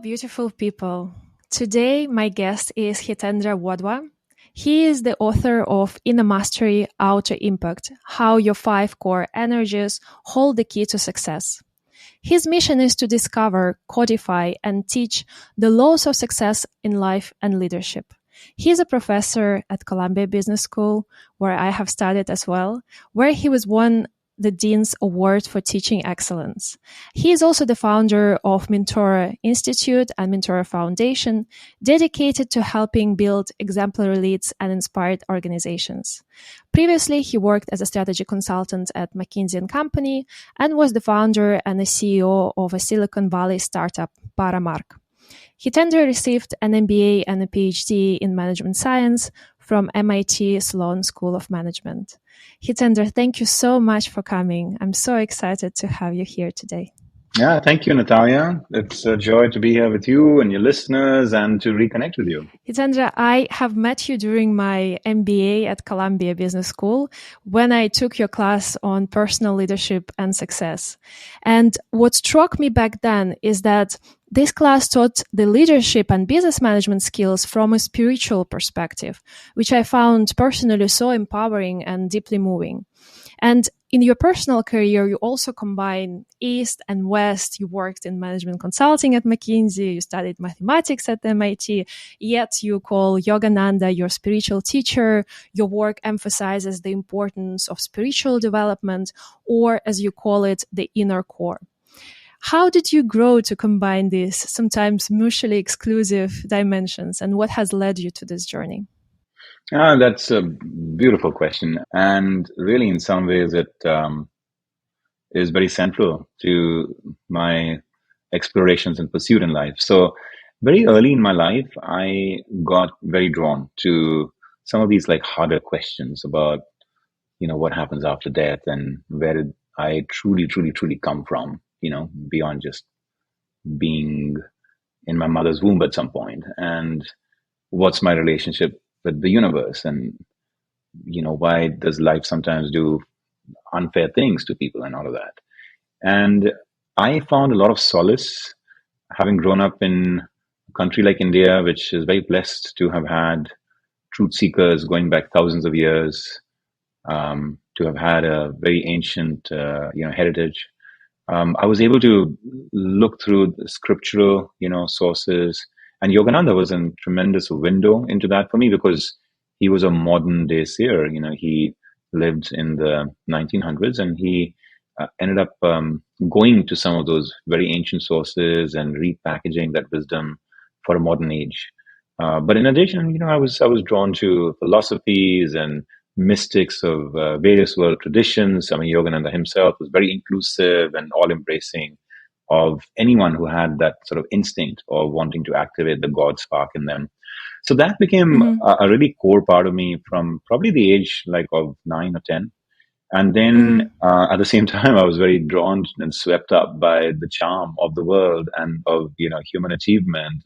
beautiful people. Today, my guest is Hitendra Wadhwa. He is the author of Inner Mastery, Outer Impact, How Your Five Core Energies Hold the Key to Success. His mission is to discover, codify, and teach the laws of success in life and leadership. He is a professor at Columbia Business School, where I have studied as well, where he was won the Dean's Award for Teaching Excellence. He is also the founder of Mentora Institute and Mentora Foundation, dedicated to helping build exemplary leads and inspired organizations. Previously, he worked as a strategy consultant at McKinsey & Company and was the founder and the CEO of a Silicon Valley startup, Paramark. Hitendra received an MBA and a PhD in management science from MIT Sloan School of Management. Hitendra, thank you so much for coming. I'm so excited to have you here today. Yeah, thank you, Natalia. It's a joy to be here with you and your listeners and to reconnect with you. Hitendra, I have met you during my MBA at Columbia Business School when I took your class on personal leadership and success. And what struck me back then is that this class taught the leadership and business management skills from a spiritual perspective, which I found personally so empowering and deeply moving. And in your personal career, you also combine East and West. You worked in management consulting at McKinsey. You studied mathematics at MIT. Yet you call Yogananda your spiritual teacher. Your work emphasizes the importance of spiritual development, or as you call it, the inner core. How did you grow to combine these sometimes mutually exclusive dimensions, and what has led you to this journey? That's a beautiful question. And really, in some ways, it is very central to my explorations and pursuit in life. So very early in my life, I got very drawn to some of these like harder questions about, what happens after death and where did I truly, truly, truly come from, beyond just being in my mother's womb at some point, and what's my relationship with the universe, and why does life sometimes do unfair things to people and all of that. And I found a lot of solace having grown up in a country like India, which is very blessed to have had truth seekers going back thousands of years, to have had a very ancient heritage. I was able to look through the scriptural, sources, and Yogananda was a tremendous window into that for me because he was a modern day seer. He lived in the 1900s, and he ended up going to some of those very ancient sources and repackaging that wisdom for a modern age. But in addition, I was drawn to philosophies and mystics of various world traditions. I mean, Yogananda himself was very inclusive and all-embracing of anyone who had that sort of instinct of wanting to activate the God spark in them. So that became a really core part of me from probably the age like of 9 or 10. And then at the same time, I was very drawn and swept up by the charm of the world and of, human achievement.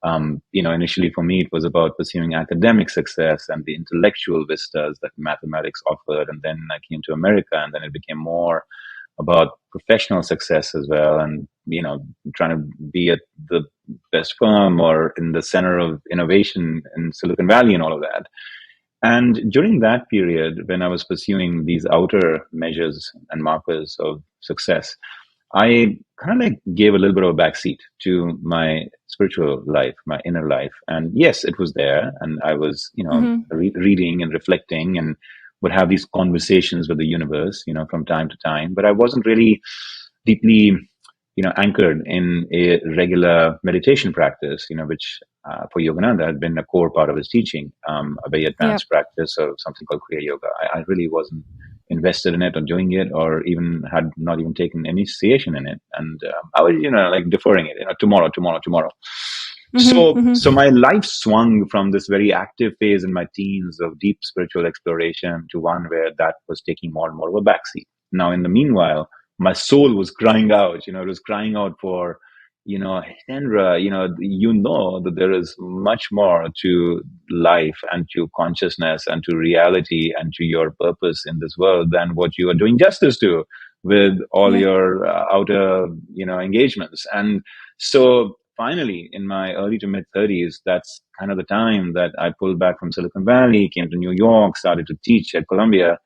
And initially for me, it was about pursuing academic success and the intellectual vistas that mathematics offered. And then I came to America, and then it became more about professional success as well. And, trying to be at the best firm or in the center of innovation in Silicon Valley and all of that. And during that period, when I was pursuing these outer measures and markers of success, I kind of like gave a little bit of a backseat to my spiritual life, my inner life. And yes, it was there. And I was, reading and reflecting and would have these conversations with the universe, from time to time. But I wasn't really deeply, anchored in a regular meditation practice, which for Yogananda had been a core part of his teaching, a very advanced practice of something called Kriya yoga. I really wasn't invested in it or doing it, or even had not even taken initiation in it. And I was, like deferring it, tomorrow. So my life swung from this very active phase in my teens of deep spiritual exploration to one where that was taking more and more of a backseat. Now, in the meanwhile, my soul was crying out, it was crying out for, Hitendra, that there is much more to life and to consciousness and to reality and to your purpose in this world than what you are doing justice to with all your outer, engagements. And so finally, in my early to mid 30s, that's kind of the time that I pulled back from Silicon Valley, came to New York, started to teach at Columbia.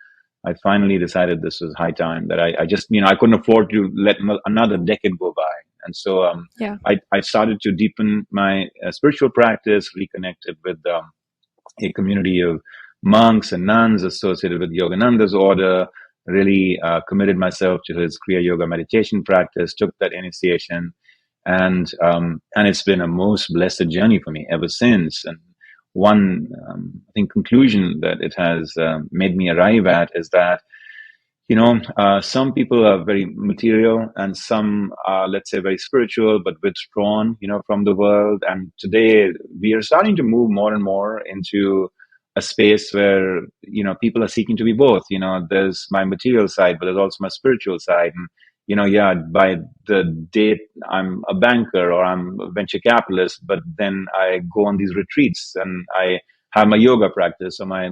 I finally decided this was high time, that I just, I couldn't afford to let another decade go by. And so Yeah. I started to deepen my spiritual practice, reconnected with a community of monks and nuns associated with Yogananda's order, really committed myself to his Kriya Yoga meditation practice, took that initiation, and it's been a most blessed journey for me ever since. And one, I think, conclusion that it has made me arrive at is that some people are very material and some are, let's say, very spiritual, but withdrawn, from the world. And today we are starting to move more and more into a space where, people are seeking to be both. There's my material side, but there's also my spiritual side. And, yeah, by the date I'm a banker or I'm a venture capitalist, but then I go on these retreats and I have my yoga practice or my,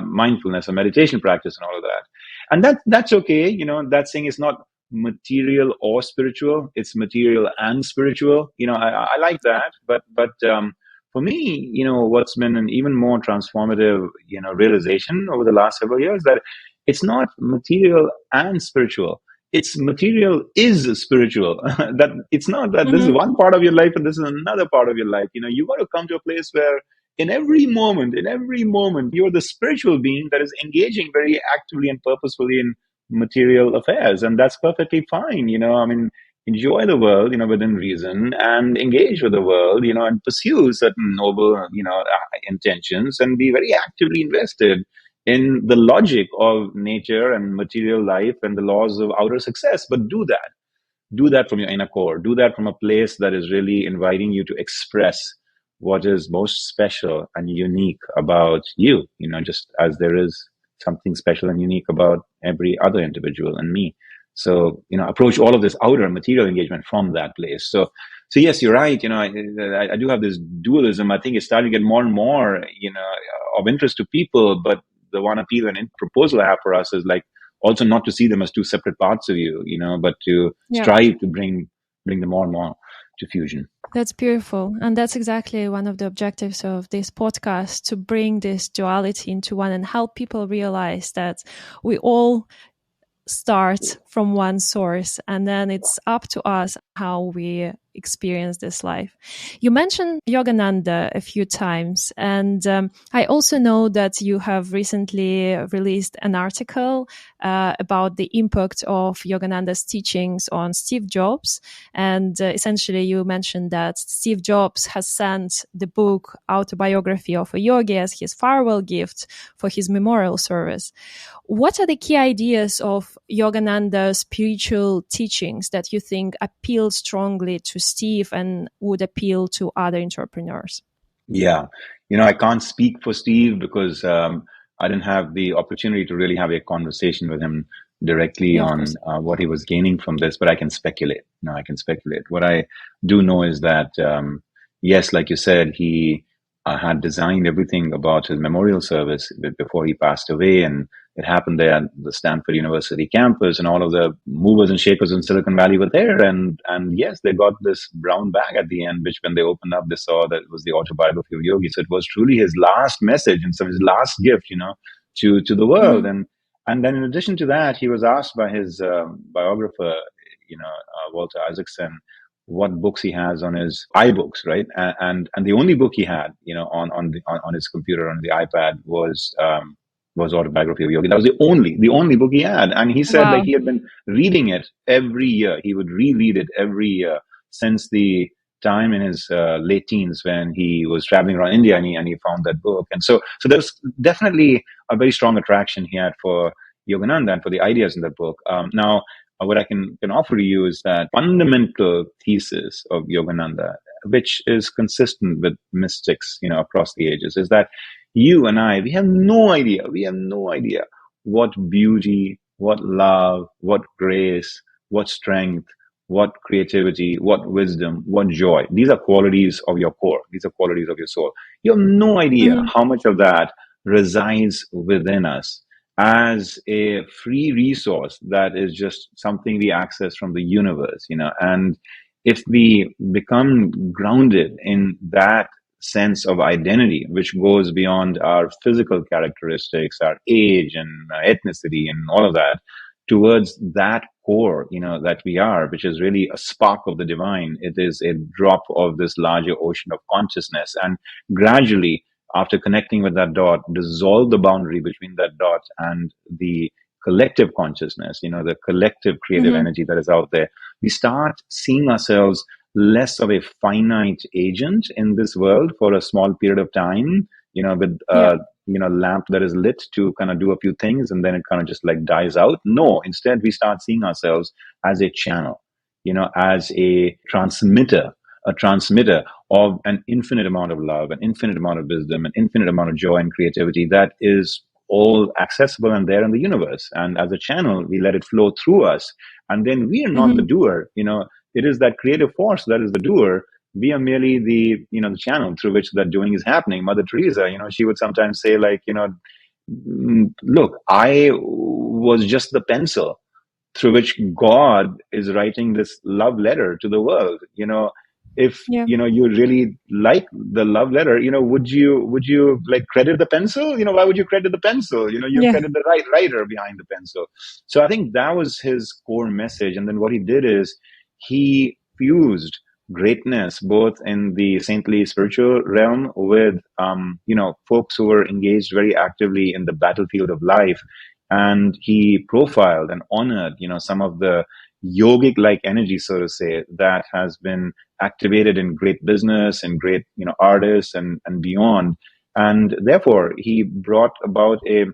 mindfulness or meditation practice and all of that. And that's okay. That saying is not material or spiritual, it's material and spiritual. I like that. But for me, what's been an even more transformative, realization over the last several years, that it's not material and spiritual, it's material is spiritual. That it's not that this is Mm-hmm. one part of your life and this is another part of your life. You got to come to a place where in every moment, you're the spiritual being that is engaging very actively and purposefully in material affairs. And that's perfectly fine. I mean, enjoy the world, within reason, and engage with the world, and pursue certain noble, intentions, and be very actively invested in the logic of nature and material life and the laws of outer success. But do that from your inner core. Do that from a place that is really inviting you to express what is most special and unique about you, just as there is something special and unique about every other individual and me. So, approach all of this outer material engagement from that place. So yes, you're right. I do have this dualism. I think it's starting to get more and more, of interest to people. But the one appeal and proposal I have for us is like, also not to see them as two separate parts of you, but to Yeah. strive to bring them more and more to fusion. That's beautiful. And that's exactly one of the objectives of this podcast, to bring this duality into one and help people realize that we all start from one source, and then it's up to us how we experience this life. You mentioned Yogananda a few times, and I also know that you have recently released an article about the impact of Yogananda's teachings on Steve Jobs. And essentially you mentioned that Steve Jobs has sent the book Autobiography of a Yogi as his farewell gift for his memorial service. What are the key ideas of Yogananda's spiritual teachings that you think appeal strongly to Steve and would appeal to other entrepreneurs? Yeah. I can't speak for Steve because I didn't have the opportunity to really have a conversation with him directly Yeah, of on course. what he was gaining from this, but I can speculate. I can speculate. What I do know is that, yes, like you said, he had designed everything about his memorial service before he passed away. And it happened there at the Stanford University campus, and all of the movers and shakers in Silicon Valley were there. And yes, they got this brown bag at the end, which when they opened up, they saw that it was the autobiography of Yogi. So it was truly his last message and some of his last gift, to the world. Mm-hmm. And then in addition to that, he was asked by his biographer, Walter Isaacson, what books he has on his iBooks, right? And the only book he had, on his computer, on the iPad, was Autobiography of Yogi. That was the only book he had. And he said, like, Wow. he had been reading it every year. He would reread it every year since the time in his late teens when he was traveling around India, and he found that book. And so there's definitely a very strong attraction he had for Yogananda and for the ideas in that book. Now, what I can offer to you is that fundamental thesis of Yogananda, which is consistent with mystics, across the ages, is that you and I, we have no idea what beauty, what love, what grace, what strength, what creativity, what wisdom, what joy. These are qualities of your core. These are qualities of your soul. You have no idea Mm-hmm. how much of that resides within us as a free resource that is just something we access from the universe, and if we become grounded in that sense of identity, which goes beyond our physical characteristics, our age and ethnicity and all of that, towards that core, that we are, which is really a spark of the divine. It is a drop of this larger ocean of consciousness. And gradually, after connecting with that dot, dissolve the boundary between that dot and the collective consciousness, the collective creative Mm-hmm. energy that is out there. We start seeing ourselves less of a finite agent in this world for a small period of time, with Yeah. lamp that is lit to kind of do a few things and then it kind of just like dies out. No, instead we start seeing ourselves as a channel, as a transmitter of an infinite amount of love, an infinite amount of wisdom, an infinite amount of joy and creativity that is all accessible and there in the universe. And as a channel, we let it flow through us. And then we are not the Mm-hmm. doer. It is that creative force that is the doer. We are merely the channel through which that doing is happening. Mother Teresa, she would sometimes say, like, look, I was just the pencil through which God is writing this love letter to the world. If Yeah. you really like the love letter, would you like credit the pencil? Why would you credit the pencil? You Yeah. credit the writer behind the pencil. So I think that was his core message. And then what he did is he fused greatness both in the saintly spiritual realm with folks who were engaged very actively in the battlefield of life, and he profiled and honored some of the yogic like energy, so to say, that has been activated in great business and great artists and beyond. And therefore he brought about a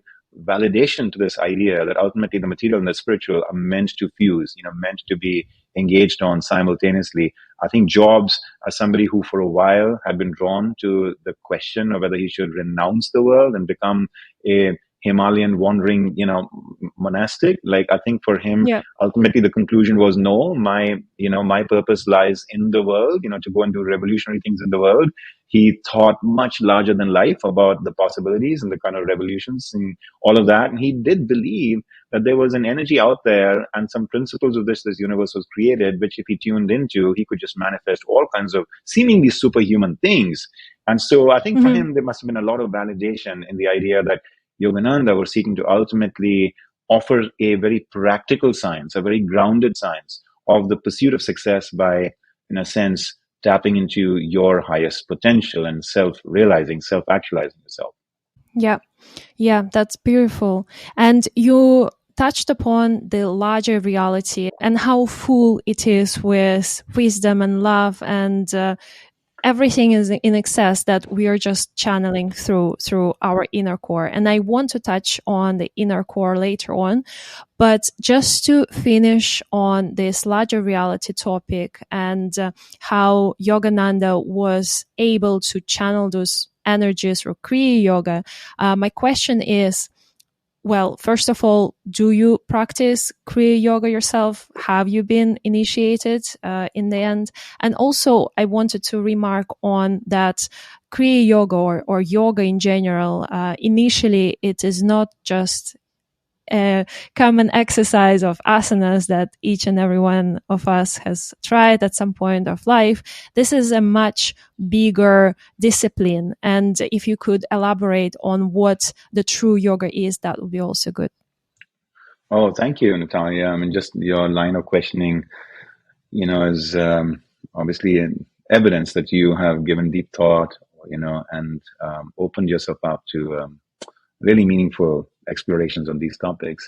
validation to this idea that ultimately the material and the spiritual are meant to fuse, meant to be engaged on simultaneously. I think Jobs, as somebody who for a while had been drawn to the question of whether he should renounce the world and become a Himalayan wandering, monastic. Like, I think for him, Yeah. ultimately the conclusion was no, my purpose lies in the world, to go and do revolutionary things in the world. He thought much larger than life about the possibilities and the kind of revolutions and all of that. And he did believe that there was an energy out there and some principles of this universe was created, which if he tuned into, he could just manifest all kinds of seemingly superhuman things. And so I think for Mm-hmm. him, there must have been a lot of validation in the idea that Yogananda was seeking to ultimately offer a very practical science, a very grounded science of the pursuit of success by, in a sense, tapping into your highest potential and self-realizing, self-actualizing yourself. Yeah. Yeah, that's beautiful. And you touched upon the larger reality and how full it is with wisdom and love and everything is in excess that we are just channeling through our inner core. And I want to touch on the inner core later on, but just to finish on this larger reality topic and how Yogananda was able to channel those energies through Kriya yoga, my question is, well, first of all, do you practice Kriya yoga yourself? Have you been initiated in the end? And also, I wanted to remark on that Kriya yoga or yoga in general, initially, it is not just a common exercise of asanas that each and every one of us has tried at some point of life. This is a much bigger discipline. And if you could elaborate on what the true yoga is, that would be also good. Oh, thank you, Natalia. I mean, just your line of questioning, is obviously an evidence that you have given deep thought, and opened yourself up to really meaningful explorations on these topics.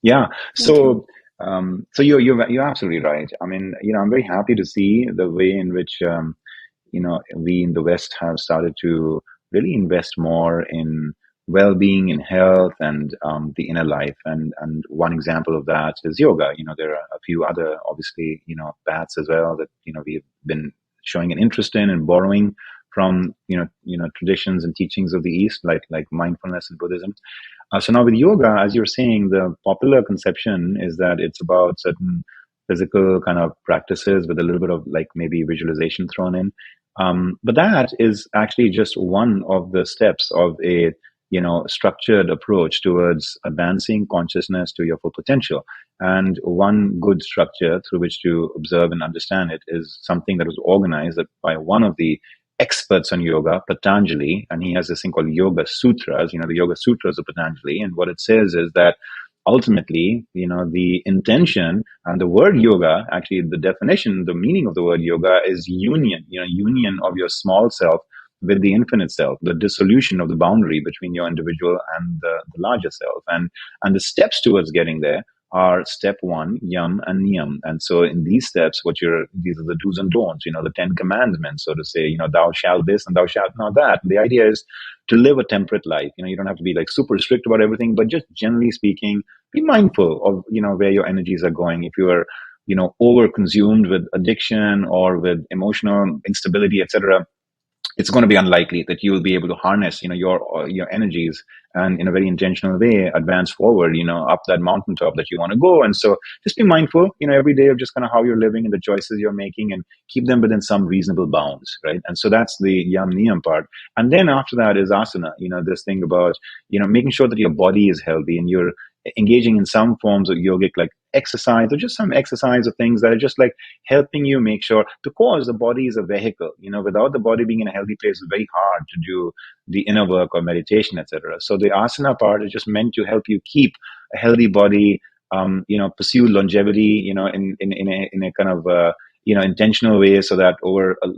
Yeah, Thank you. so you're absolutely right. I mean, I'm very happy to see the way in which we in the West have started to really invest more in well-being and health and the inner life. And one example of that is yoga. There are a few other, obviously, paths as well that we've been showing an interest in and borrowing from traditions and teachings of the East, like mindfulness and Buddhism. So now with yoga, as you're saying, the popular conception is that it's about certain physical kind of practices with a little bit of like maybe visualization thrown in. But that is actually just one of the steps of a structured approach towards advancing consciousness to your full potential. And one good structure through which to observe and understand it is something that was organized by one of the experts on yoga, Patanjali, and he has this thing called Yoga Sutras, the Yoga Sutras of Patanjali. And what it says is that ultimately, the intention and the word yoga, actually the definition, the meaning of the word yoga is union, union of your small self with the infinite self, the dissolution of the boundary between your individual and the larger self. And the steps towards getting there are step one, yam and niyam. And so in these steps, these are the do's and don'ts, the 10 commandments, so to say, thou shalt this and thou shalt not that. The idea is to live a temperate life. You don't have to be like super strict about everything, but just generally speaking, be mindful of, where your energies are going. If you are, over consumed with addiction or with emotional instability, etc., it's going to be unlikely that you will be able to harness, your energies and in a very intentional way advance forward, up that mountaintop that you want to go. And so just be mindful, every day of just kind of how you're living and the choices you're making, and keep them within some reasonable bounds, right? And so that's the yam niyam part. And then after that is asana, this thing about, making sure that your body is healthy and you're engaging in some forms of yogic like exercise, or just some exercise of things that are just like helping you make sure, because the body is a vehicle, without the body being in a healthy place, it's very hard to do the inner work or meditation, etc. So the asana part is just meant to help you keep a healthy body, pursue longevity, in a kind of intentional way, so that over a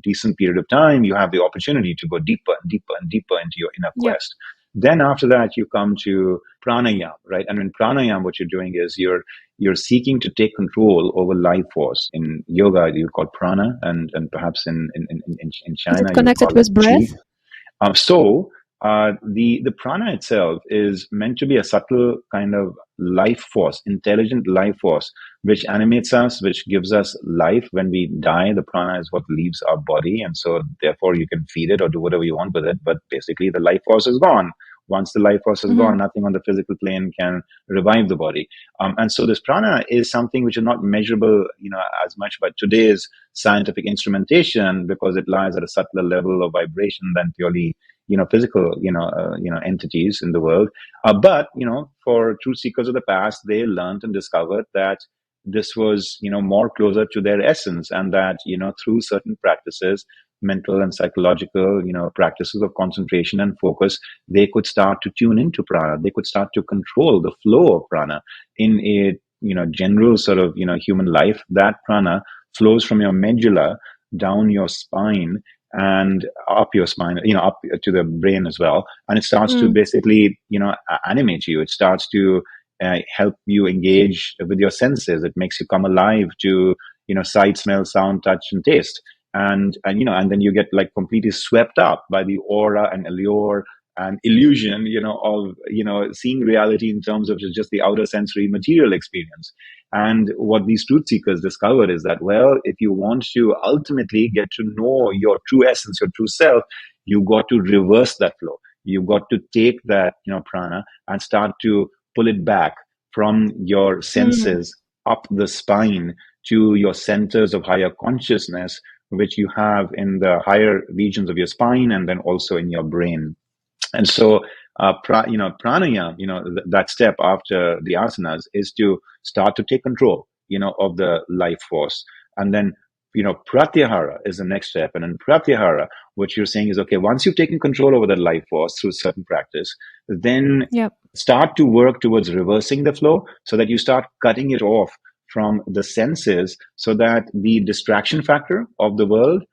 decent period of time you have the opportunity to go deeper and deeper and deeper into your inner quest. Then after that, you come to pranayam, right? And in pranayam, what you're doing is you're seeking to take control over life force. In yoga, you call prana, and perhaps in Is China, it you connected call it with chi. breath? The prana itself is meant to be a subtle kind of life force, intelligent life force, which animates us, which gives us life. When we die, the prana is what leaves our body, and so therefore you can feed it or do whatever you want with it. But basically, the life force is gone. Once the life force is gone, nothing on the physical plane can revive the body. And so this prana is something which is not measurable, as much by today's scientific instrumentation, because it lies at a subtler level of vibration than purely physical, entities in the world. But, for truth seekers of the past, they learned and discovered that this was, more closer to their essence, and that, through certain practices, mental and psychological, practices of concentration and focus, they could start to tune into prana. They could start to control the flow of prana in a, general sort of, human life. That prana flows from your medulla down your spine and up your spine, up to the brain as well. And it starts to basically, animate you. It starts to help you engage with your senses. It makes you come alive to, sight, smell, sound, touch, and taste. And then you get like completely swept up by the aura and allure and illusion, of, seeing reality in terms of just the outer sensory material experience. And what these truth seekers discovered is that, well, if you want to ultimately get to know your true essence, your true self, you got to reverse that flow. You got to take that, prana and start to pull it back from your senses up the spine to your centers of higher consciousness, which you have in the higher regions of your spine and then also in your brain. And so, pranayam, that step after the asanas is to start to take control, of the life force. And then, pratyahara is the next step. And in pratyahara, what you're saying is, okay, once you've taken control over that life force through certain practice, then start to work towards reversing the flow, so that you start cutting it off from the senses, so that the distraction factor of the world,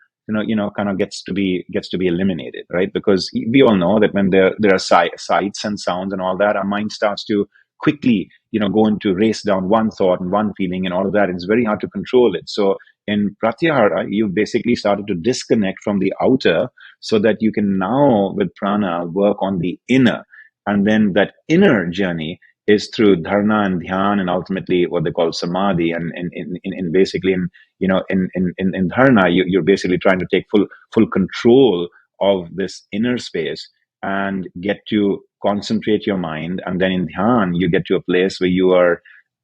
kind of gets to be eliminated, right? Because we all know that when there are sights and sounds and all that, our mind starts to quickly, go into race down one thought and one feeling and all of that. It's very hard to control it. So in pratyahara, you basically started to disconnect from the outer, so that you can now with prana work on the inner. And then that inner journey is through dharana and dhyan, and ultimately what they call samadhi. And in basically in dharana, you're basically trying to take full control of this inner space and get to concentrate your mind. And then in dhyan, you get to a place where you are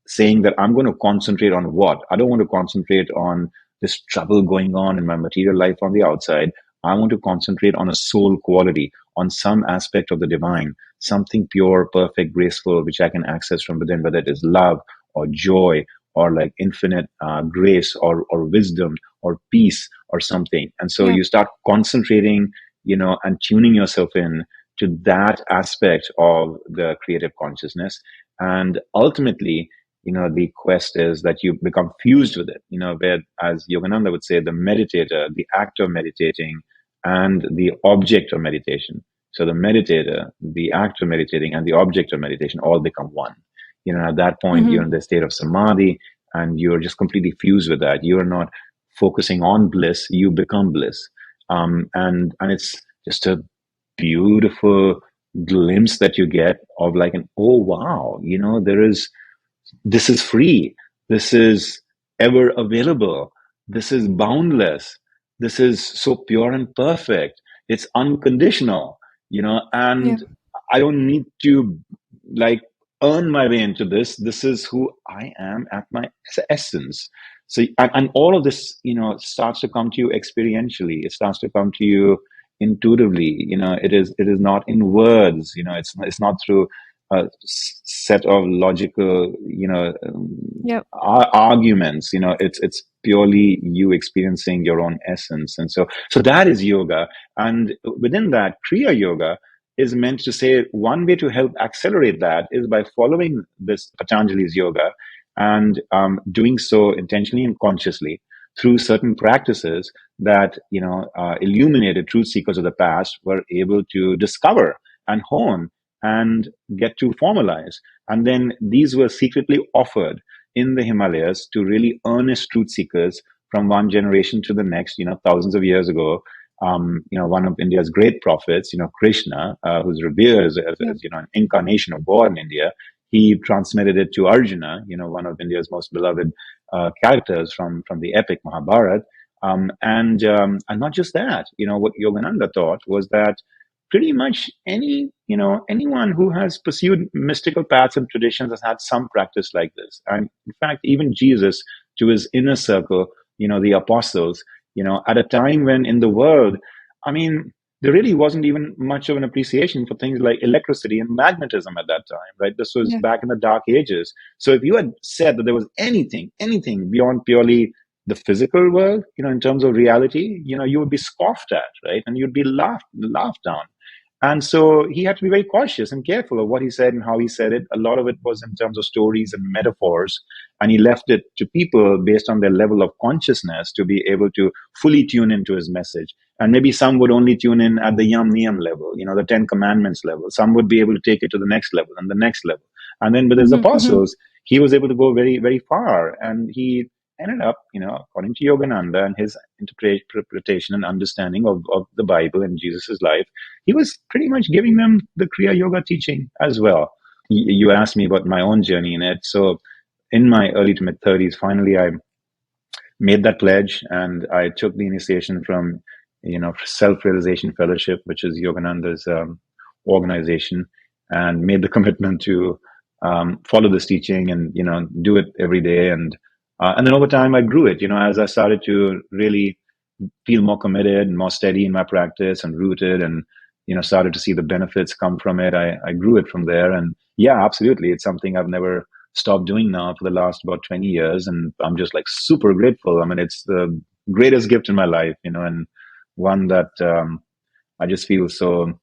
saying that I'm going to concentrate on what? I don't want to concentrate on this trouble going on in my material life on the outside. I want to concentrate on a soul quality, on some aspect of the divine, something pure, perfect, graceful, which I can access from within, whether it is love or joy or like infinite grace or wisdom or peace or something. And so Yeah. you start concentrating, and tuning yourself in to that aspect of the creative consciousness. And ultimately, the quest is that you become fused with it, where, as Yogananda would say, the meditator, the act of meditating, and the object of meditation. So the meditator, the act of meditating, and the object of meditation all become one. At that point, you're in the state of samadhi, and you're just completely fused with that. You are not focusing on bliss; you become bliss, and it's just a beautiful glimpse that you get of like an, oh wow, this is free. This is ever available. This is boundless. This is so pure and perfect. It's unconditional, Yeah. and I don't need to like earn my way into this. This is who I am at my essence. So, and all of this, starts to come to you experientially. It starts to come to you intuitively. It is not in words. It's not through a set of logical, Yeah. arguments. It's purely you experiencing your own essence. And so that is yoga. And within that, Kriya yoga is meant to say one way to help accelerate that is by following this Patanjali's yoga and doing so intentionally and consciously through certain practices that illuminated truth seekers of the past were able to discover and hone and get to formalize. And then these were secretly offered in the Himalayas to really earnest truth seekers from one generation to the next, thousands of years ago. One of India's great prophets, Krishna, who's revered Yeah. as an incarnation of God in India, he transmitted it to Arjuna, one of India's most beloved characters from the epic Mahabharata. And not just that, what Yogananda taught was that pretty much anyone who has pursued mystical paths and traditions has had some practice like this. And in fact, even Jesus, to his inner circle, the apostles, at a time when in the world, I mean, there really wasn't even much of an appreciation for things like electricity and magnetism at that time, right? This was Yeah. back in the dark ages. So if you had said that there was anything beyond purely the physical world, in terms of reality, you would be scoffed at, right? And you'd be laughed down. And so he had to be very cautious and careful of what he said and how he said it. A lot of it was in terms of stories and metaphors. And he left it to people based on their level of consciousness to be able to fully tune into his message. And maybe some would only tune in at the Yam Niyam level, the Ten Commandments level. Some would be able to take it to the next level and the next level. And then with his apostles, he was able to go very, very far. And he ended up, according to Yogananda and his interpretation and understanding of the Bible and Jesus' life, he was pretty much giving them the Kriya Yoga teaching as well. You asked me about my own journey in it. So in my early to mid 30s, finally, I made that pledge and I took the initiation from, Self-Realization Fellowship, which is Yogananda's organization, and made the commitment to follow this teaching and, do it every day. And then over time, I grew it, as I started to really feel more committed and more steady in my practice and rooted and, started to see the benefits come from it. I grew it from there. And yeah, absolutely. It's something I've never stopped doing now for the last about 20 years. And I'm just like super grateful. I mean, it's the greatest gift in my life, and one that I just feel so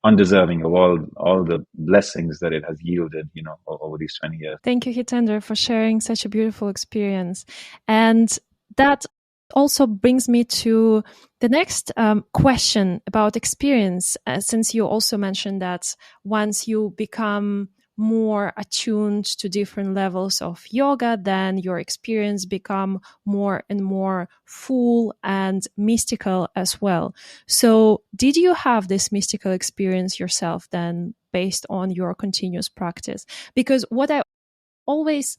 undeserving of all the blessings that it has yielded, over these 20 years. Thank you, Hitendra, for sharing such a beautiful experience. And that also brings me to the next question about experience, since you also mentioned that once you become more attuned to different levels of yoga, then your experience become more and more full and mystical as well. So did you have this mystical experience yourself then based on your continuous practice? Because what I always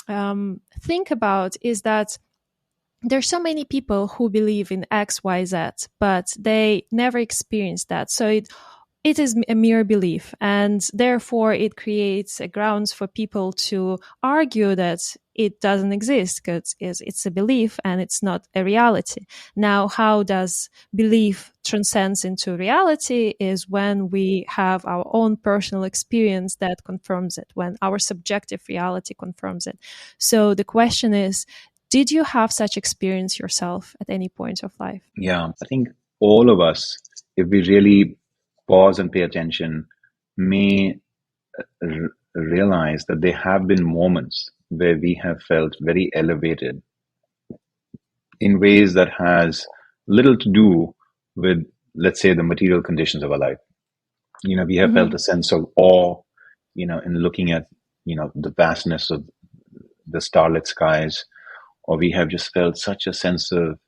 think about is that there's so many people who believe in X, Y, Z, but they never experience that. So it it is a mere belief, and therefore it creates a grounds for people to argue that it doesn't exist because it's a belief and it's not a reality. Now, how does belief transcends into reality is when we have our own personal experience that confirms it, when our subjective reality confirms it. So the question is, did you have such experience yourself at any point of life? Yeah, I think all of us, if we really pause and pay attention, may realize that there have been moments where we have felt very elevated in ways that has little to do with, let's say, the material conditions of our life. We have felt Mm-hmm. a sense of awe, in looking at, the vastness of the starlit skies, or we have just felt such a sense of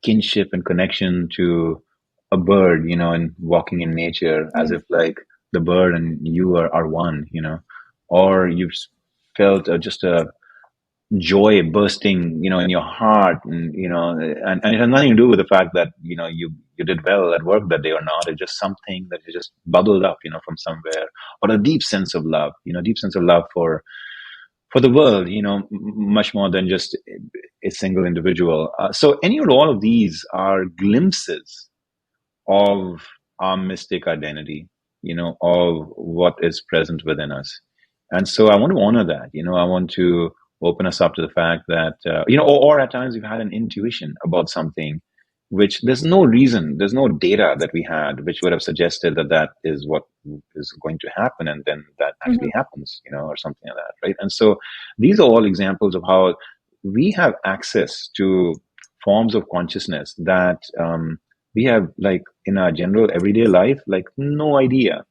kinship and connection to a bird, and walking in nature as Yeah. if like the bird and you are one, or you've felt just a joy bursting, in your heart, and it has nothing to do with the fact that, you did well at work that day or not. It's just something that has just bubbled up, from somewhere, or a deep sense of love, deep sense of love for the world, much more than just a single individual. So any or all of these are glimpses of our mystic identity, of what is present within us. And so I want to honor that. I want to open us up to the fact that, or at times we've had an intuition about something, which there's no reason, there's no data that we had, which would have suggested that that is what is going to happen. And then that Mm-hmm. actually happens, or something like that. Right. And so these are all examples of how we have access to forms of consciousness that, we have, like, in our general everyday life, like no idea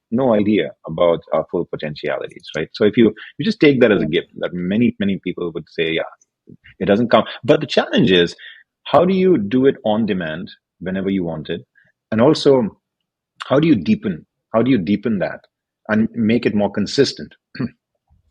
about our full potentialities, right? So if you just take that as a Yeah. gift, that many people would say, yeah, it doesn't come. But the challenge is, how do you do it on demand whenever you want it? And also, how do you deepen that and make it more consistent? So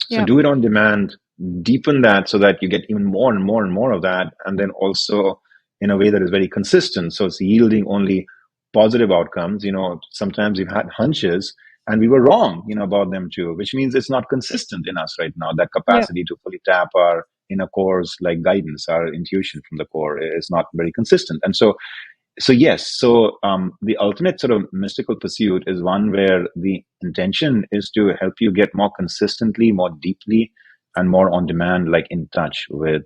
Yeah. do it on demand, deepen that so that you get even more and more and more of that. And then also in a way that is very consistent. So it's yielding only positive outcomes. Sometimes we've had hunches and we were wrong, about them too, which means it's not consistent in us right now. That Yeah. capacity to fully tap our inner core's like guidance, our intuition from the core is not very consistent. And so yes, so the ultimate sort of mystical pursuit is one where the intention is to help you get more consistently, more deeply, and more on demand, like in touch with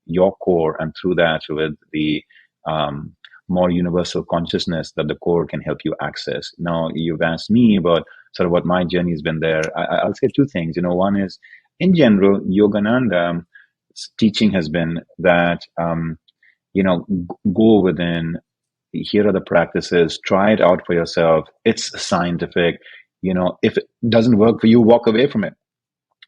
your core, and through that with the um, more universal consciousness that the core can help you access. Now, you've asked me about sort of what my journey has been there. I'll say two things. One is, in general, Yogananda teaching has been that go within. Here are the practices. Try it out for yourself. It's scientific. If it doesn't work for you, walk away from it.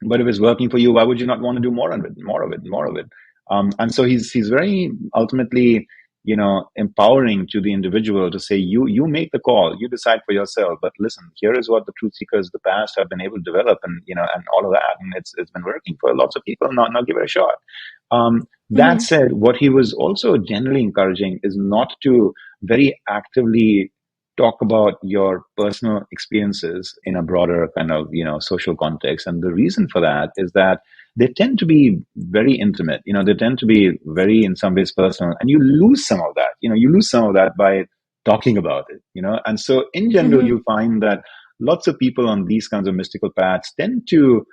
But if it's working for you, why would you not want to do more of it, more of it, more of it? And so he's very ultimately, empowering to the individual to say, you make the call, you decide for yourself. But listen, here is what the truth seekers of the past have been able to develop, and and all of that, and it's been working for lots of people. Now give it a shot. That Mm-hmm. said, what he was also generally encouraging is not to very actively talk about your personal experiences in a broader kind of social context. And the reason for that is that they tend to be very intimate. They tend to be very, in some ways, personal, and you lose some of that. You lose some of that by talking about it. And so in general, Mm-hmm. you find that lots of people on these kinds of mystical paths tend to,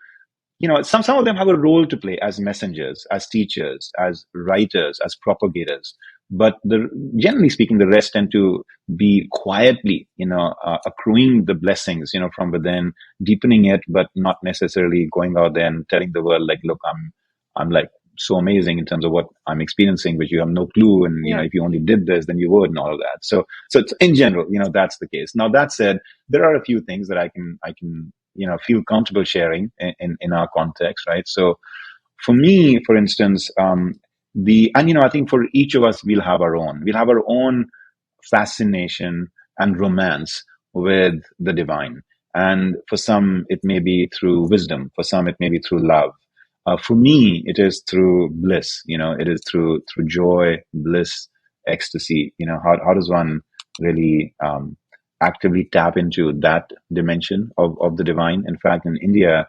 some of them have a role to play as messengers, as teachers, as writers, as propagators. But generally speaking, the rest tend to be quietly, accruing the blessings, from within, deepening it, but not necessarily going out there and telling the world, like, look, I'm like so amazing in terms of what I'm experiencing, which you have no clue. And, Yeah. if you only did this, then you would, and all of that. So it's, in general, that's the case. Now, that said, there are a few things that I can feel comfortable sharing in our context, right? So for me, for instance, I think for each of us, we'll have our own fascination and romance with the divine. And for some, it may be through wisdom. For some, it may be through love. For me, it is through bliss. It is through joy, bliss, ecstasy. How does one really actively tap into that dimension of the divine. In fact, in India,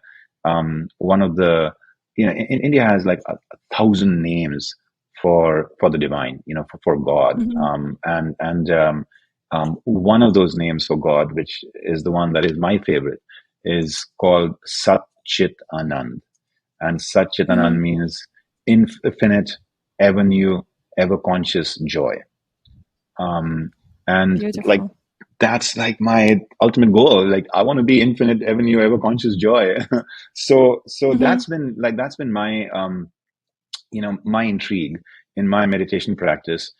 one of the, in India has like 1,000 names for the divine, for God. Hmm. One of those names for God, which is the one that is my favorite, is called Sat Chit Anand. And Sat Chit Anand Hmm. means infinite, ever new, ever conscious joy. Um, and like, Beautiful. that's like my ultimate goal. Like, I want to be infinite, ever new, ever conscious joy. So Hmm. that's been my, my intrigue in my meditation practice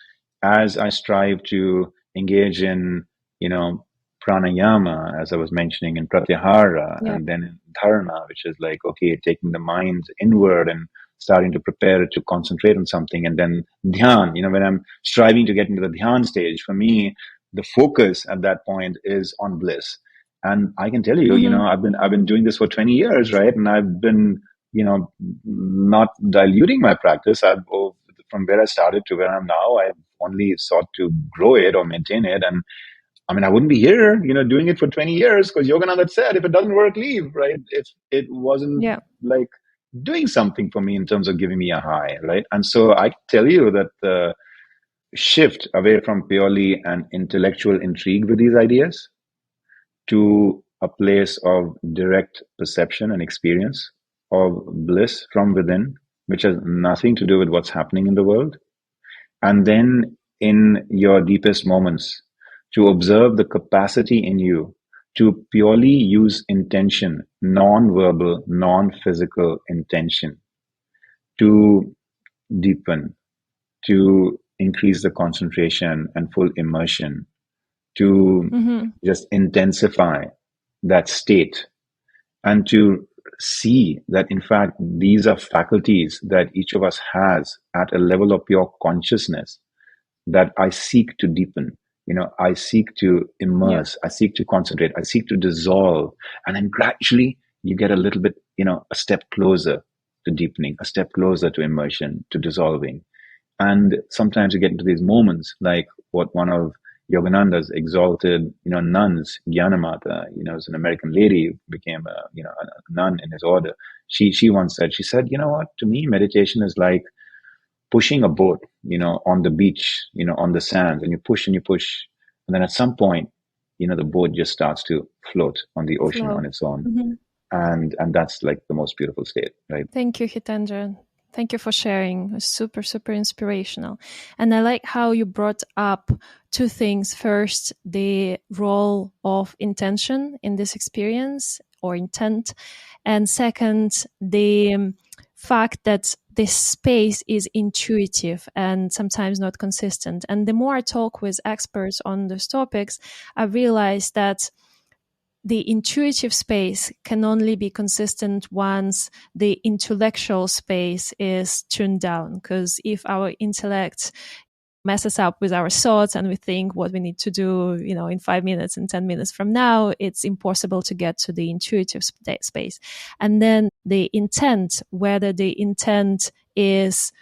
as I strive to engage in, you know, pranayama, as I was mentioning, in pratyahara, Yeah. and then in dharana, which is like, okay, taking the mind inward and starting to prepare it to concentrate on something. And then dhyan, when I'm striving to get into the dhyan stage, for me, the focus at that point is on bliss. And I can tell you, Hmm. I've been doing this for 20 years, right? And I've been, not diluting my practice. From where I started to where I'm now, I've only sought to grow it or maintain it. And I mean, I wouldn't be here, doing it for 20 years, because Yogananda said, if it doesn't work, leave, right? If it wasn't Yeah. like doing something for me in terms of giving me a high, right? And so I tell you that the shift away from purely an intellectual intrigue with these ideas to a place of direct perception and experience of bliss from within, which has nothing to do with what's happening in the world. And then in your deepest moments, to observe the capacity in you to purely use intention, non-verbal, non-physical intention, to deepen, to increase the concentration and full immersion, to Hmm. just intensify that state, and to see that in fact these are faculties that each of us has at a level of pure consciousness that I seek to deepen. I seek to Yeah. immerse, I seek to concentrate, I seek to dissolve. And then gradually you get a little bit, a step closer to deepening, a step closer to immersion, to dissolving. And sometimes you get into these moments like what one of Yogananda's exalted, nuns, Gyanamata, is an American lady who became a nun in his order. She once said, what, to me, meditation is like pushing a boat, on the beach, on the sands, and you push, and then at some point, the boat just starts to float on the ocean on Flow. its own. Hmm. And that's like the most beautiful state, right? Thank you, Hitendra. Thank you for sharing. It was super, super inspirational. And I like how you brought up two things. First, the role of intention in this experience or intent. And second, the fact that this space is intuitive and sometimes not consistent. And the more I talk with experts on those topics, I realize that the intuitive space can only be consistent once the intellectual space is tuned down. Because if our intellect messes up with our thoughts and we think what we need to do, in 5 minutes and 10 minutes from now, it's impossible to get to the intuitive space. And then the intent, whether the intent is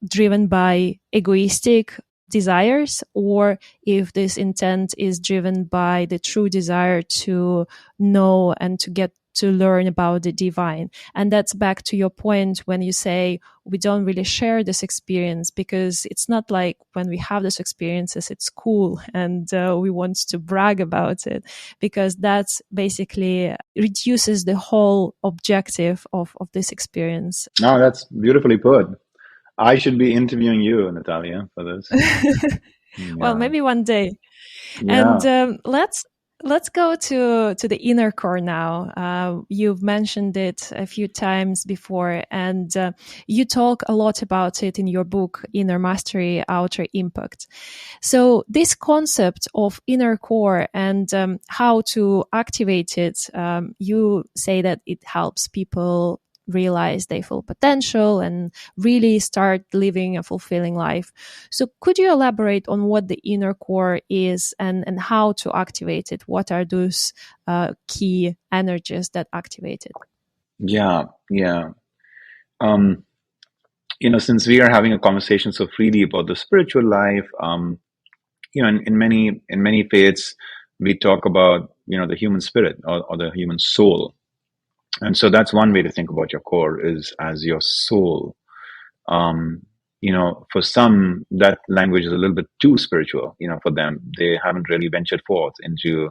driven by egoistic desires or if this intent is driven by the true desire to know and to get to learn about the divine. And that's back to your point when you say we don't really share this experience, because it's not like when we have these experiences it's cool and we want to brag about it, because that's basically reduces the whole objective of this experience. No, that's beautifully put. I should be interviewing you, Natalia, for this. Well, Yeah. maybe one day. And Yeah. let's go to the inner core now. You've mentioned it a few times before, and you talk a lot about it in your book, Inner Mastery, Outer Impact. So this concept of inner core and how to activate it, you say that it helps people realize their full potential and really start living a fulfilling life. So could you elaborate on what the inner core is and how to activate it? What are those key energies that activate it? Yeah. Yeah. Um, since we are having a conversation so freely about the spiritual life, in many faiths, we talk about, the human spirit, or the human soul. And so that's one way to think about your core, is as your soul. um, for some, that language is a little bit too spiritual, for them. They haven't really ventured forth into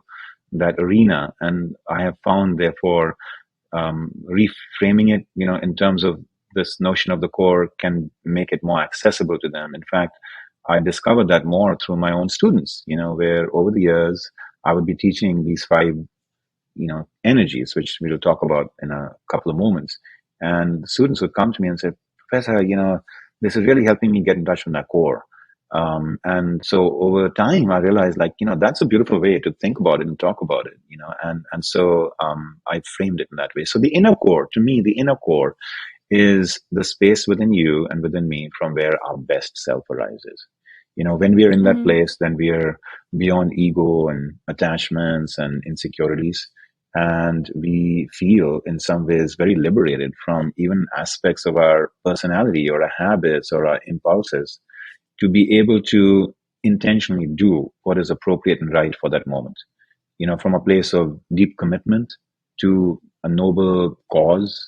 that arena. And I have found, therefore, reframing it, in terms of this notion of the core, can make it more accessible to them. In fact, I discovered that more through my own students, where over the years I would be teaching these five, energies, which we'll talk about in a couple of moments. And students would come to me and say, Professor, this is really helping me get in touch with my core. And so over time, I realized, like, that's a beautiful way to think about it and talk about it, and so I framed it in that way. So the inner core, to me, the inner core is the space within you and within me from where our best self arises. When we are in that Mm-hmm. place, then we are beyond ego and attachments and insecurities. And we feel, in some ways, very liberated from even aspects of our personality or our habits or our impulses, to be able to intentionally do what is appropriate and right for that moment. From a place of deep commitment to a noble cause,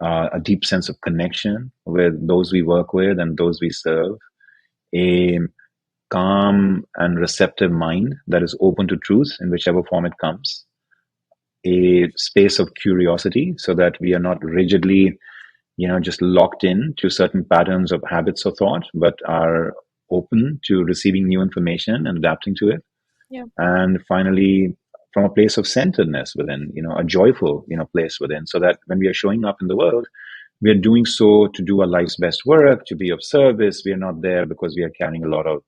a deep sense of connection with those we work with and those we serve, a calm and receptive mind that is open to truth in whichever form it comes, a space of curiosity so that we are not rigidly, just locked in to certain patterns of habits or thought, but are open to receiving new information and adapting to it. Yeah. And finally, from a place of centeredness within, a joyful, place within, so that when we are showing up in the world, we are doing so to do our life's best work, to be of service. We are not there because we are carrying a lot of,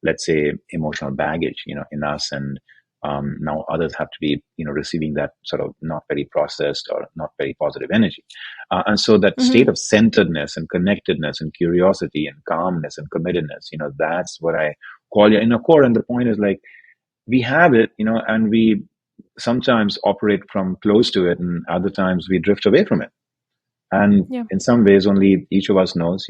let's say, emotional baggage, in us. And now others have to be, receiving that sort of not very processed or not very positive energy. And so that Mm-hmm. state of centeredness and connectedness and curiosity and calmness and committedness, that's what I call your inner core. And the point is, like, we have it, and we sometimes operate from close to it, and other times we drift away from it. And Yeah. in some ways, only each of us knows,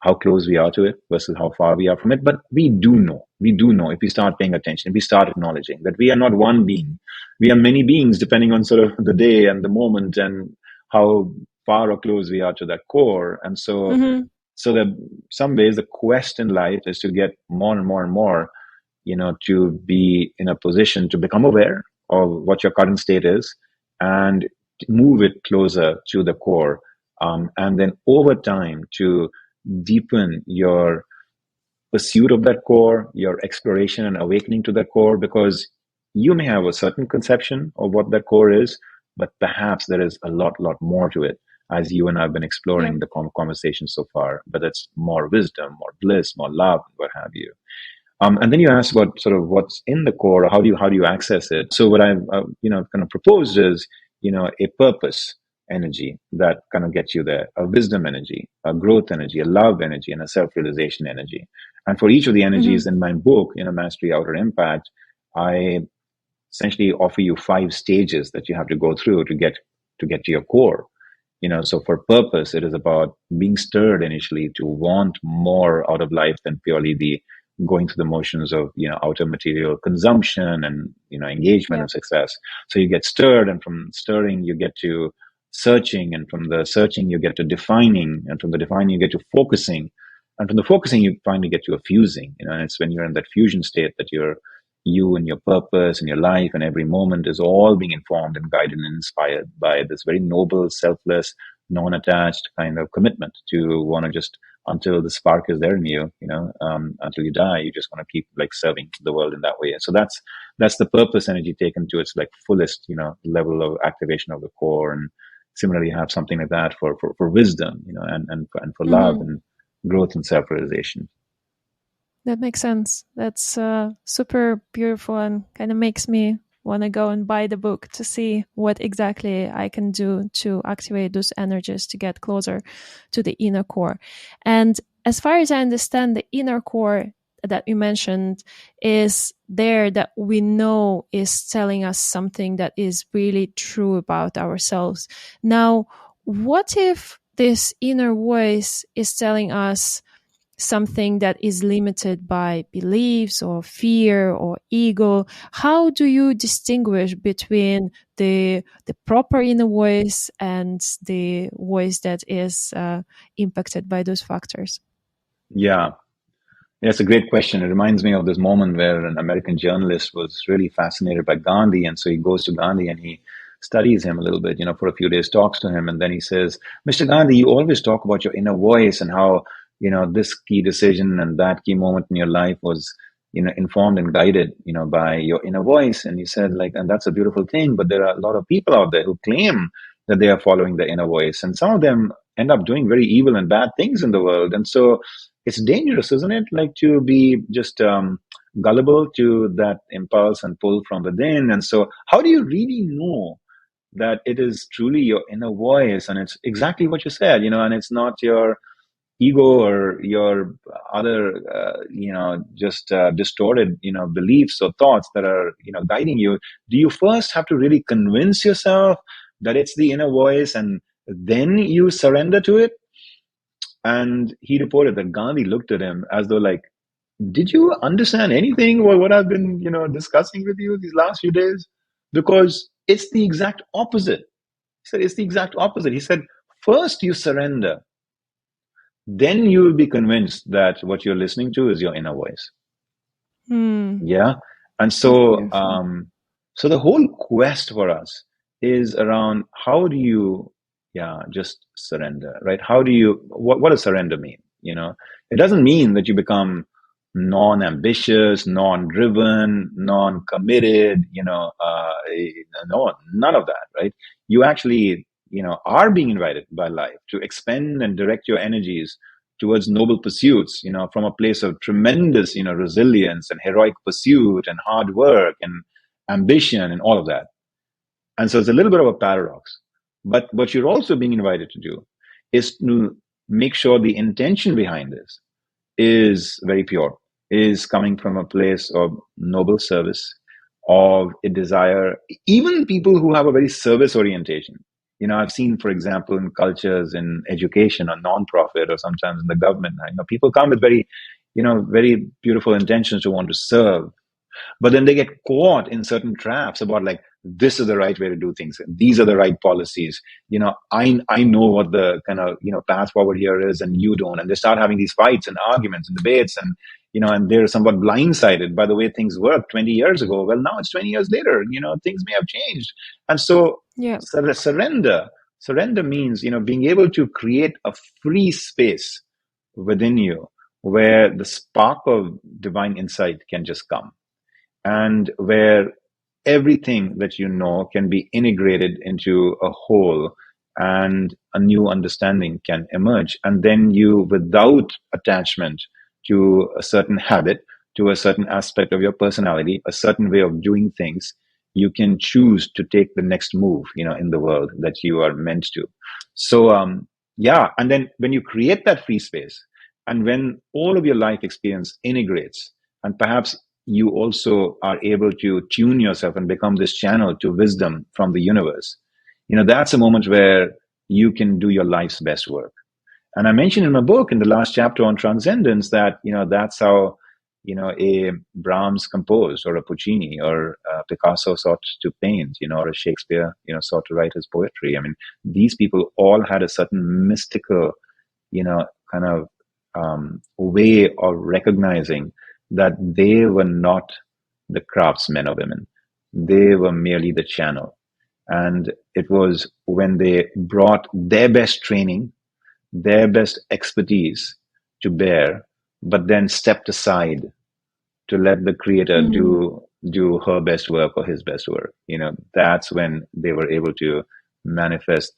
how close we are to it versus how far we are from it. But we do know if we start paying attention, if we start acknowledging that we are not one being, we are many beings, depending on sort of the day and the moment and how far or close we are to that core. And Mm-hmm. so that some ways the quest in life is to get more and more and more, to be in a position to become aware of what your current state is and move it closer to the core. And then over time to deepen your pursuit of that core, your exploration and awakening to that core, because you may have a certain conception of what that core is, but perhaps there is a lot more to it, as you and I have been Yeah. exploring the conversation so far. But it's more wisdom, more bliss, more love, what have you. And then you asked about sort of what's in the core, or how do you access it. So what I've kind of proposed is, a purpose energy that kind of gets you there, a wisdom energy, a growth energy, a love energy, and a self-realization energy. And for each of the energies Mm-hmm. in my book, Mastery Outer Impact, I essentially offer you 5 stages that you have to go through to get to your core. So for purpose, it is about being stirred initially to want more out of life than purely the going through the motions of, outer material consumption and, engagement Yeah. and success. So you get stirred, and from stirring you get to searching, and from the searching you get to defining, and from the defining you get to focusing, and from the focusing you finally get to a fusing. And it's when you're in that fusion state that you and your purpose and your life and every moment is all being informed and guided and inspired by this very noble, selfless, non-attached kind of commitment to want to just, until the spark is there in you, until you die, you just want to keep like serving the world in that way. And so that's the purpose energy taken to its like fullest, level of activation of the core. And similarly, you have something like that for wisdom, and for love Mm-hmm. and growth and self-realization. That makes sense. That's super beautiful and kind of makes me want to go and buy the book to see what exactly I can do to activate those energies to get closer to the inner core. And as far as I understand, the inner core that you mentioned is there that we know is telling us something that is really true about ourselves. Now, what if this inner voice is telling us something that is limited by beliefs or fear or ego. How do you distinguish between the proper inner voice and the voice that is impacted by those factors? Yeah. Yeah, it's a great question. It reminds me of this moment where an American journalist was really fascinated by Gandhi. And so he goes to Gandhi and he studies him a little bit, for a few days, talks to him. And then he says, Mr. Gandhi, you always talk about your inner voice and how, this key decision and that key moment in your life was, informed and guided, by your inner voice. And he said, like, and that's a beautiful thing. But there are a lot of people out there who claim that they are following the inner voice. And some of them end up doing very evil and bad things in the world. And so it's dangerous, isn't it? Like to be just gullible to that impulse and pull from within. And so, how do you really know that it is truly your inner voice? And it's exactly what you said, and it's not your ego or your other, just distorted, beliefs or thoughts that are, guiding you. Do you first have to really convince yourself that it's the inner voice and then you surrender to it? And he reported that Gandhi looked at him as though like, did you understand anything about what I've been, discussing with you these last few days? Because it's the exact opposite. He said, it's the exact opposite. He said, first you surrender, then you will be convinced that what you're listening to is your inner voice. Yeah. And That's so, beautiful. so the whole quest for us is around how do you, just surrender, right? What does surrender mean? It doesn't mean that you become non-ambitious, non-driven, non-committed, no, none of that, right? You actually, are being invited by life to expend and direct your energies towards noble pursuits, from a place of tremendous, resilience and heroic pursuit and hard work and ambition and all of that. And so it's a little bit of a paradox. But what you're also being invited to do is to make sure the intention behind this is very pure, is coming from a place of noble service, of a desire, even people who have a very service orientation. I've seen, for example, in cultures in education or nonprofit or sometimes in the government, people come with very, very beautiful intentions to want to serve, but then they get caught in certain traps about like, this is the right way to do things. These are the right policies. I know what the kind of, path forward here is and you don't. And they start having these fights and arguments and debates and, and they're somewhat blindsided by the way things worked 20 years ago. Well, now it's 20 years later, things may have changed. And so Yeah. surrender means, being able to create a free space within you where the spark of divine insight can just come, and where everything that you know can be integrated into a whole and a new understanding can emerge. And then you, without attachment to a certain habit, to a certain aspect of your personality, a certain way of doing things, you can choose to take the next move, in the world that you are meant to. So, and then when you create that free space and when all of your life experience integrates, and perhaps you also are able to tune yourself and become this channel to wisdom from the universe, that's a moment where you can do your life's best work. And I mentioned in my book in the last chapter on transcendence that, that's how, a Brahms composed, or a Puccini, or a Picasso sought to paint, or a Shakespeare, sought to write his poetry. I mean, these people all had a certain mystical, kind of way of recognizing that they were not the craftsmen or women. They were merely the channel. And it was when they brought their best training, their best expertise to bear, but then stepped aside to let the creator do her best work or his best work. That's when they were able to manifest,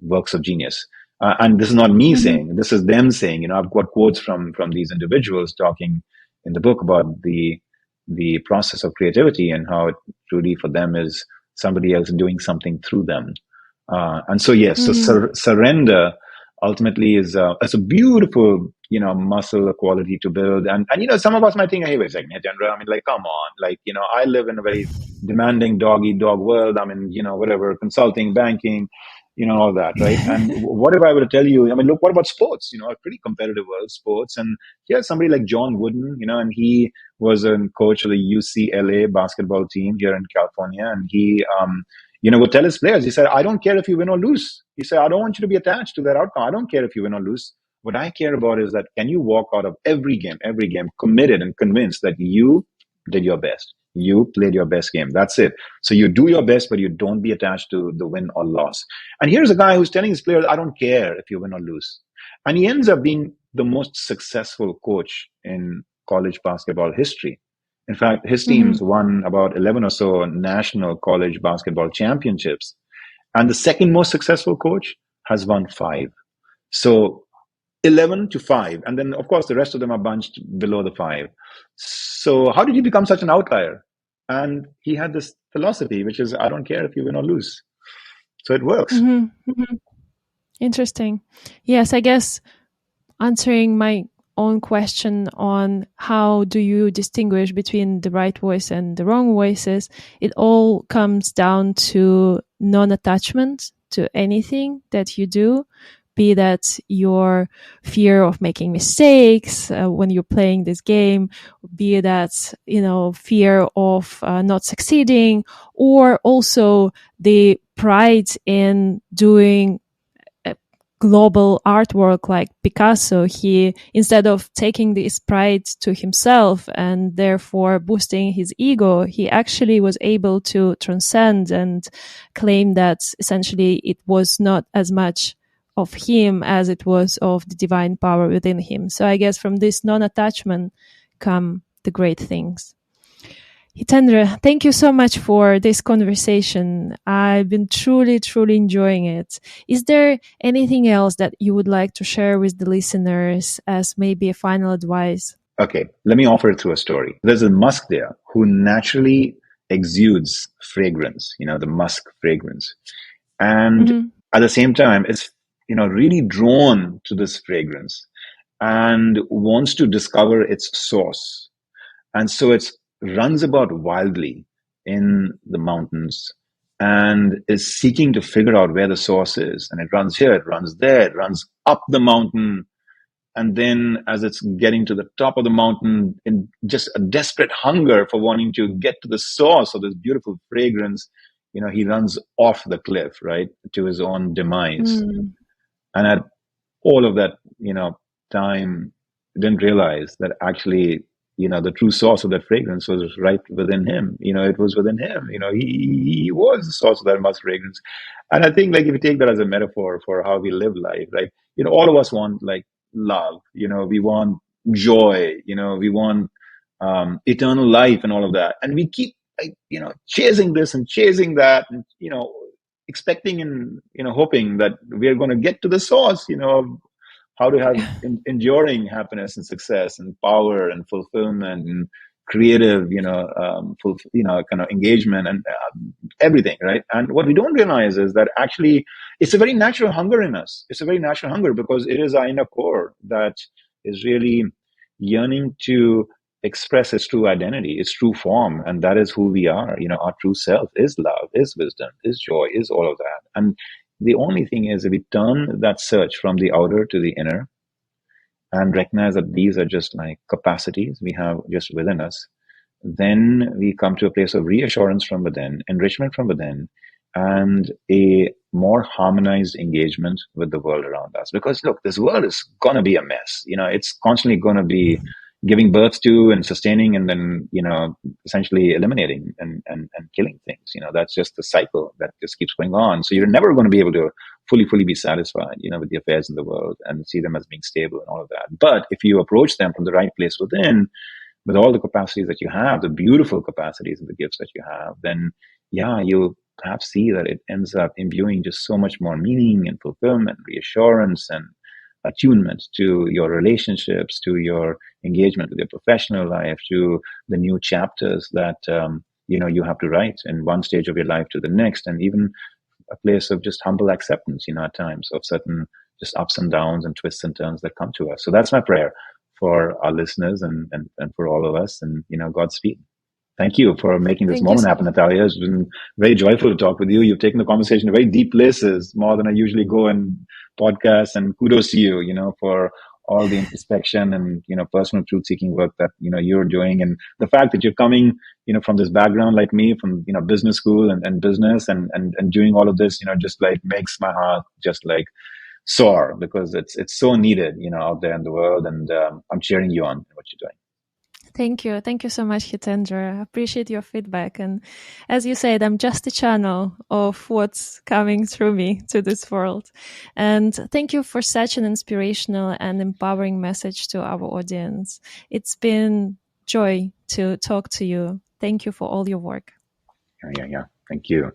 works of genius. And this is not me saying, this is them saying. I've got quotes from these individuals talking in the book about the process of creativity and how it truly for them is somebody else doing something through them. And so yes, so surrender ultimately is it's a beautiful muscle quality to build. And some of us might think, hey, wait a second, Hitendra, I mean, like, come on, like, I live in a very demanding dog eat dog world. I'm in whatever, consulting, banking, all that, right? And what if I were to tell you, I mean, look, what about sports? A pretty competitive world, sports. And here's somebody like John Wooden, and he was a coach of the UCLA basketball team here in California. And he, would tell his players, he said, I don't care if you win or lose. He said, I don't want you to be attached to that outcome. I don't care if you win or lose. What I care about is that can you walk out of every game, committed and convinced that you did your best. You played your best game. That's it. So you do your best, but you don't be attached to the win or loss. And here's a guy who's telling his players, I don't care if you win or lose. And he ends up being the most successful coach in college basketball history. In fact, his teams won about 11 or so national college basketball championships. And the second most successful coach has won 5. So 11 to 5. And then, of course, the rest of them are bunched below the 5. So how did he become such an outlier? And he had this philosophy, which is, I don't care if you win or lose. So it works. Interesting. Yes, I guess answering my own question on how do you distinguish between the right voice and the wrong voices, it all comes down to non-attachment to anything that you do, be that your fear of making mistakes when you're playing this game, be that, fear of not succeeding, or also the pride in doing global artwork like Picasso. He, instead of taking this pride to himself and therefore boosting his ego, he actually was able to transcend and claim that essentially it was not as much of him as it was of the divine power within him. So I guess from this non-attachment come the great things. Hitendra, thank you so much for this conversation. I've been truly, truly enjoying it. Is there anything else that you would like to share with the listeners as maybe a final advice? Okay, let me offer it through a story. There's a musk there who naturally exudes fragrance, the musk fragrance. And at the same time, it's, really drawn to this fragrance and wants to discover its source. And so it runs about wildly in the mountains and is seeking to figure out where the source is. And it runs here, it runs there, it runs up the mountain. And then as it's getting to the top of the mountain, in just a desperate hunger for wanting to get to the source of this beautiful fragrance, he runs off the cliff, right, to his own demise. And at all of that, time, didn't realize that actually, the true source of that fragrance was right within him. It was within him. He was the source of that musk fragrance. And I think, like, if you take that as a metaphor for how we live life, right, all of us want, like, love. We want joy. We want eternal life and all of that. And we keep, like, chasing this and chasing that, and expecting and hoping that we are going to get to the source, of how to have enduring happiness and success and power and fulfillment and creative, kind of engagement and everything, right? And what we don't realize is that actually it's a very natural hunger in us. It's a very natural hunger because it is our inner core that is really yearning to express its true identity, its true form, and that is who we are. Our true self is love, is wisdom, is joy, is all of that. And the only thing is, if we turn that search from the outer to the inner and recognize that these are just like capacities we have just within us, then we come to a place of reassurance from within, enrichment from within, and a more harmonized engagement with the world around us. Because look, this world is going to be a mess. It's constantly going to be giving birth to and sustaining and then, essentially eliminating and killing things. That's just the cycle that just keeps going on. So you're never going to be able to fully be satisfied, with the affairs in the world and see them as being stable and all of that. But if you approach them from the right place within, with all the capacities that you have, the beautiful capacities and the gifts that you have, then yeah, you'll perhaps see that it ends up imbuing just so much more meaning and fulfillment, reassurance and attunement to your relationships, to your engagement with your professional life, to the new chapters that you have to write in one stage of your life to the next, and even a place of just humble acceptance, at times of certain just ups and downs and twists and turns that come to us. So that's my prayer for our listeners and for all of us, and Godspeed. Thank you for making this Thank you moment so happen, much. Natalia. It's been very joyful to talk with you. You've taken the conversation to very deep places, more than I usually go in podcasts. And kudos to you, for all the introspection and, personal truth seeking work that, you're doing. And the fact that you're coming, from this background like me, from, business school and business and doing all of this, just like makes my heart just like soar, because it's so needed, out there in the world. And I'm cheering you on in what you're doing. Thank you. Thank you so much, Hitendra. I appreciate your feedback. And as you said, I'm just a channel of what's coming through me to this world. And thank you for such an inspirational and empowering message to our audience. It's been joy to talk to you. Thank you for all your work. Yeah. Thank you.